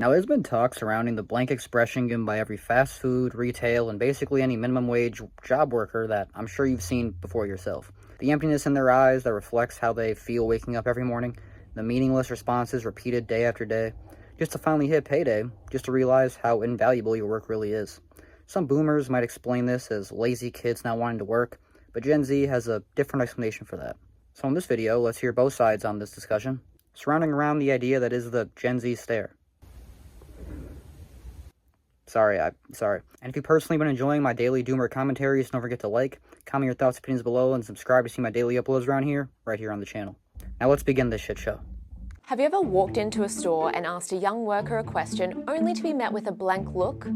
Now, there's been talk surrounding the blank expression given by every fast food, retail, and basically any minimum wage job worker that I'm sure you've seen before yourself. The emptiness in their eyes that reflects how they feel waking up every morning, the meaningless responses repeated day after day, just to finally hit payday, just to realize how invaluable your work really is. Some boomers might explain this as lazy kids not wanting to work, but Gen Z has a different explanation for that. So in this video, let's hear both sides on this discussion, surrounding around the idea that is the Gen Z stare. Sorry. And if you've personally been enjoying my daily doomer commentaries, don't forget to like, comment your thoughts, opinions below, and subscribe to see my daily uploads around here, right here on the channel. Now let's begin this shit show. Have you ever walked into a store and asked a young worker a question only to be met with a blank look?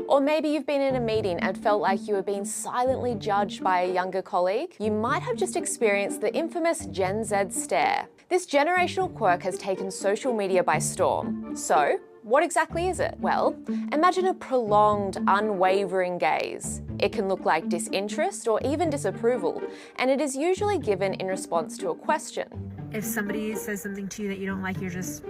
Or maybe you've been in a meeting and felt like you were being silently judged by a younger colleague? You might have just experienced the infamous Gen Z stare. This generational quirk has taken social media by storm. So, what exactly is it? Well, imagine a prolonged, unwavering gaze. It can look like disinterest or even disapproval, and it is usually given in response to a question. If somebody says something to you that you don't like, you're just...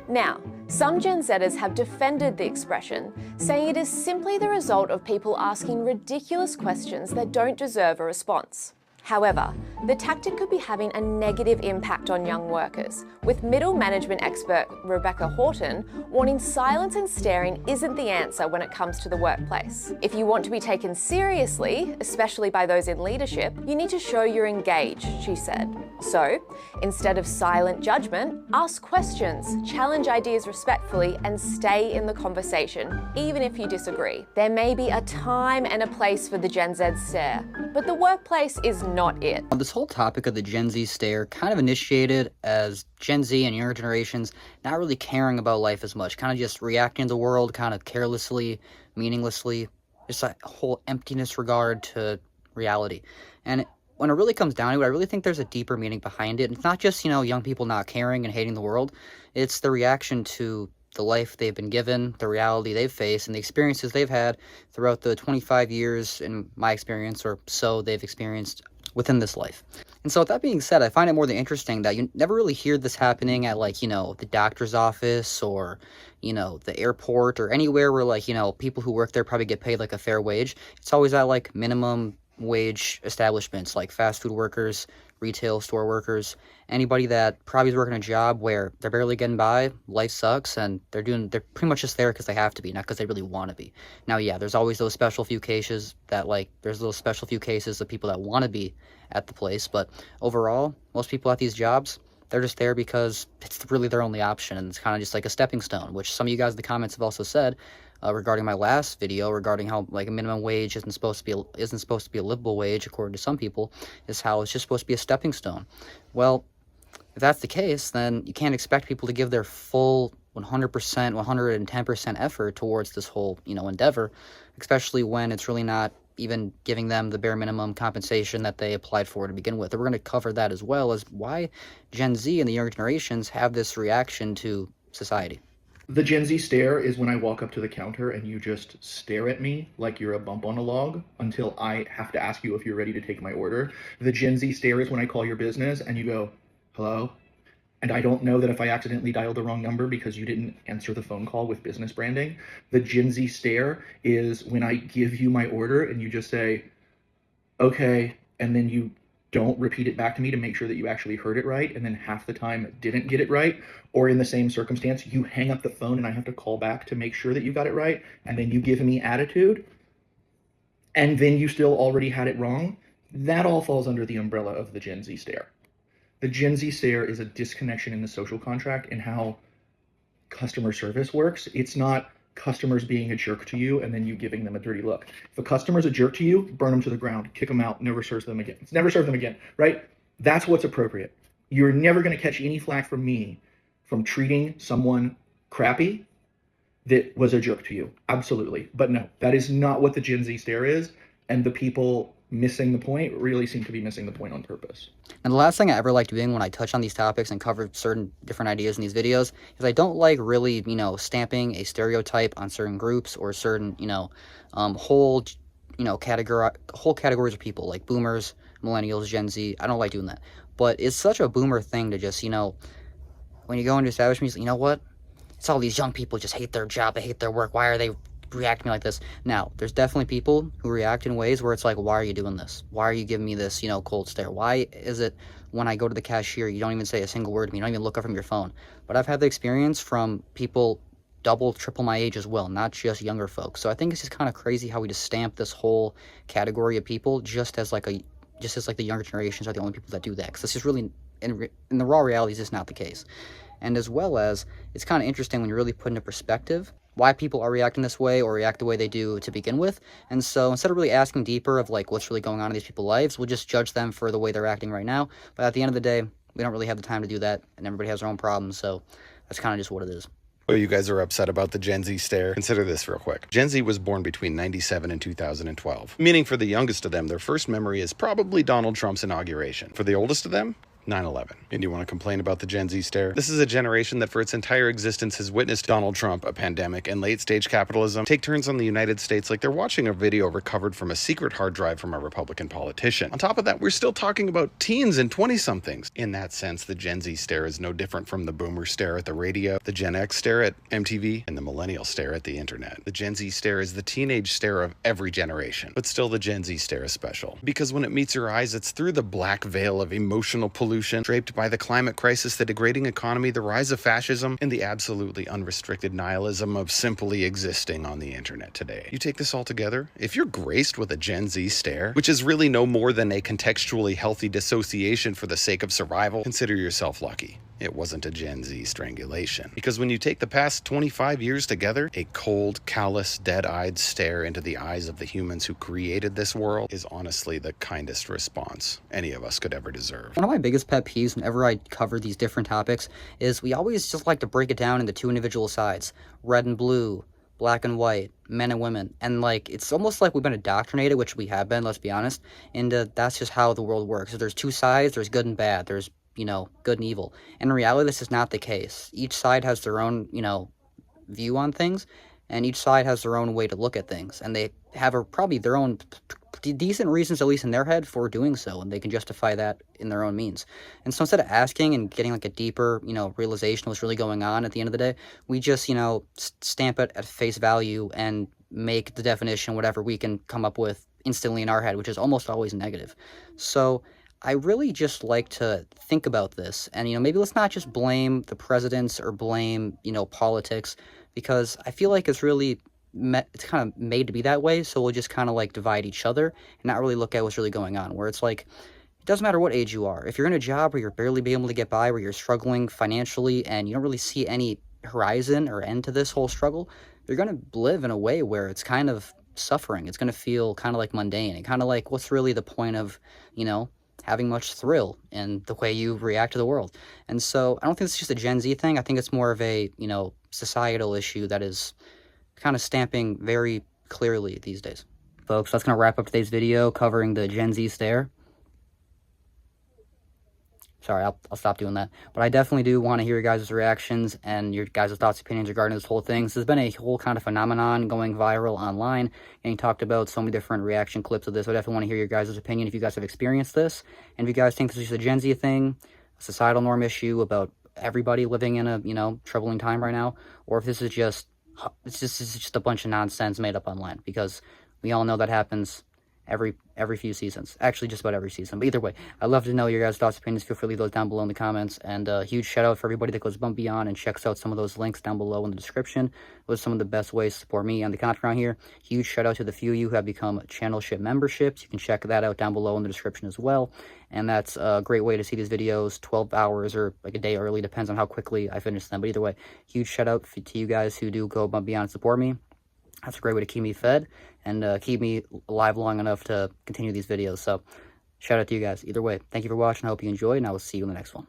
Now, some Gen Zers have defended the expression, saying it is simply the result of people asking ridiculous questions that don't deserve a response. However, the tactic could be having a negative impact on young workers, with middle management expert Rebecca Horton warning silence and staring isn't the answer when it comes to the workplace. If you want to be taken seriously, especially by those in leadership, you need to show you're engaged, she said. So, instead of silent judgment, ask questions, challenge ideas respectfully, and stay in the conversation, even if you disagree. There may be a time and a place for the Gen Z stare, but the workplace is not it. This whole topic of the Gen Z stare kind of initiated as Gen Z and younger generations not really caring about life as much, kind of just reacting to the world kind of carelessly, meaninglessly, just a whole emptiness regard to reality. And when it really comes down to it, I really think there's a deeper meaning behind it. It's not just, young people not caring and hating the world. It's the reaction to the life they've been given, the reality they've faced, and the experiences they've had throughout the 25 years, in my experience, or so they've experienced within this life. And so with that being said, I find it more than interesting that you never really hear this happening at, the doctor's office or, the airport or anywhere where, people who work there probably get paid, a fair wage. It's always at, minimum wage establishments, like fast food workers, retail store workers, anybody that probably is working a job where they're barely getting by, life sucks, and they're pretty much just there because they have to be, not because they really want to be. Now, yeah, there's always those special few cases that, there's those special few cases of people that want to be at the place, but overall, most people at these jobs, they're just there because it's really their only option, and it's kind of just like a stepping stone, which some of you guys in the comments have also said, regarding my last video, regarding how a minimum wage isn't supposed to be a livable wage, according to some people, is how it's just supposed to be a stepping stone. Well, if that's the case, then you can't expect people to give their full 100%, 110% effort towards this whole, endeavor, especially when it's really not even giving them the bare minimum compensation that they applied for to begin with. And we're going to cover that as well as why Gen Z and the younger generations have this reaction to society. The Gen Z stare is when I walk up to the counter and you just stare at me like you're a bump on a log until I have to ask you if you're ready to take my order. The Gen Z stare is when I call your business and you go, hello? And I don't know that if I accidentally dialed the wrong number because you didn't answer the phone call with business branding. The Gen Z stare is when I give you my order and you just say, okay, and then you don't repeat it back to me to make sure that you actually heard it right, and then half the time didn't get it right, or in the same circumstance, you hang up the phone and I have to call back to make sure that you got it right, and then you give me attitude, and then you still already had it wrong. That all falls under the umbrella of the Gen Z stare. The Gen Z stare is a disconnection in the social contract and how customer service works. It's not customers being a jerk to you and then you giving them a dirty look. If a customer's a jerk to you, burn them to the ground, kick them out, never serve them again. Never serve them again, right? That's what's appropriate. You're never going to catch any flack from me from treating someone crappy that was a jerk to you. Absolutely. But no, that is not what the Gen Z stare is. And the people missing the point really seem to be missing the point on purpose. And the last thing I ever like doing when I touch on these topics and cover certain different ideas in these videos is I don't like really, stamping a stereotype on certain groups or certain, whole categories of people, like boomers, millennials, Gen Z. I don't like doing that. But it's such a boomer thing to just, when you go into establishments, you know what? It's all these young people just hate their job, they hate their work. Why are they reacting like this? Now, there's definitely people who react in ways where it's like, why are you doing this? Why are you giving me this, cold stare? Why is it when I go to the cashier, you don't even say a single word to me, you don't even look up from your phone? But I've had the experience from people double, triple my age as well, not just younger folks. So I think it's just kind of crazy how we just stamp this whole category of people just as like the younger generations are the only people that do that. Because this is really, in the raw reality, is just not the case. And as well as, it's kind of interesting when you really put into perspective why people are reacting this way or react the way they do to begin with. And so instead of really asking deeper of like what's really going on in these people's lives, we'll just judge them for the way they're acting right now. But at the end of the day, we don't really have the time to do that, and everybody has their own problems, so that's kind of just what it is. Oh, you guys are upset about the Gen Z stare? Consider this real quick. Gen Z was born between 97 and 2012, meaning for the youngest of them, their first memory is probably Donald Trump's inauguration. For the oldest of them, 9/11. And you want to complain about the Gen Z stare? This is a generation that for its entire existence has witnessed Donald Trump, a pandemic, and late-stage capitalism take turns on the United States like they're watching a video recovered from a secret hard drive from a Republican politician. On top of that, we're still talking about teens and 20-somethings. In that sense, the Gen Z stare is no different from the boomer stare at the radio, the Gen X stare at MTV, and the millennial stare at the internet. The Gen Z stare is the teenage stare of every generation. But still, the Gen Z stare is special. Because when it meets your eyes, it's through the black veil of emotional pollution draped by the climate crisis, the degrading economy, the rise of fascism, and the absolutely unrestricted nihilism of simply existing on the internet today. You take this all together, if you're graced with a Gen Z stare, which is really no more than a contextually healthy dissociation for the sake of survival, consider yourself lucky. It wasn't a Gen Z strangulation. Because when you take the past 25 years together, a cold, callous, dead-eyed stare into the eyes of the humans who created this world is honestly the kindest response any of us could ever deserve. One of my biggest pet peeves whenever I cover these different topics is we always just like to break it down into two individual sides, red and blue, black and white, men and women, and like it's almost like we've been indoctrinated, which we have been, let's be honest, and that's just how the world works. So there's two sides, there's good and bad, there's good and evil. And in reality, this is not the case. Each side has their own, view on things, and each side has their own way to look at things, and they have probably their own decent reasons, at least in their head, for doing so, and they can justify that in their own means. And so instead of asking and getting like a deeper, realization of what's really going on at the end of the day, we just, stamp it at face value and make the definition whatever we can come up with instantly in our head, which is almost always negative. So I really just like to think about this, and maybe let's not just blame the presidents or blame politics, because I feel like it's really it's kind of made to be that way. So we'll just kind of like divide each other and not really look at what's really going on. Where it's like, it doesn't matter what age you are. If you're in a job where you're barely being able to get by, where you're struggling financially, and you don't really see any horizon or end to this whole struggle, you're gonna live in a way where it's kind of suffering. It's gonna feel kind of like mundane, and kind of like, what's really the point of having much thrill in the way you react to the world? And so I don't think it's just a Gen Z thing. I think it's more of a, societal issue that is kind of stamping very clearly these days. Folks, that's going to wrap up today's video covering the Gen Z stare. Sorry, I'll stop doing that. But I definitely do want to hear your guys' reactions and your guys' thoughts, opinions regarding this whole thing. This has been a whole kind of phenomenon going viral online, getting talked about, so many different reaction clips of this. I definitely want to hear your guys' opinion if you guys have experienced this. And if you guys think this is just a Gen Z thing, a societal norm issue about everybody living in a, troubling time right now, or if this is just, it's just a bunch of nonsense made up online, because we all know that happens every few seasons. Actually, just about every season. But either way, I'd love to know your guys' thoughts, opinions. Feel free to leave those down below in the comments. And a huge shout out for everybody that goes above and beyond and checks out some of those links down below in the description. Those are some of the best ways to support me and the content around here. Huge shout out to the few of you who have become channelship memberships. You can check that out down below in the description as well. And that's a great way to see these videos 12 hours or like a day early, depends on how quickly I finish them. But either way, huge shout out to you guys who do go above and beyond and support me. That's a great way to keep me fed and keep me alive long enough to continue these videos. So shout out to you guys. Either way, thank you for watching. I hope you enjoyed, and I will see you in the next one.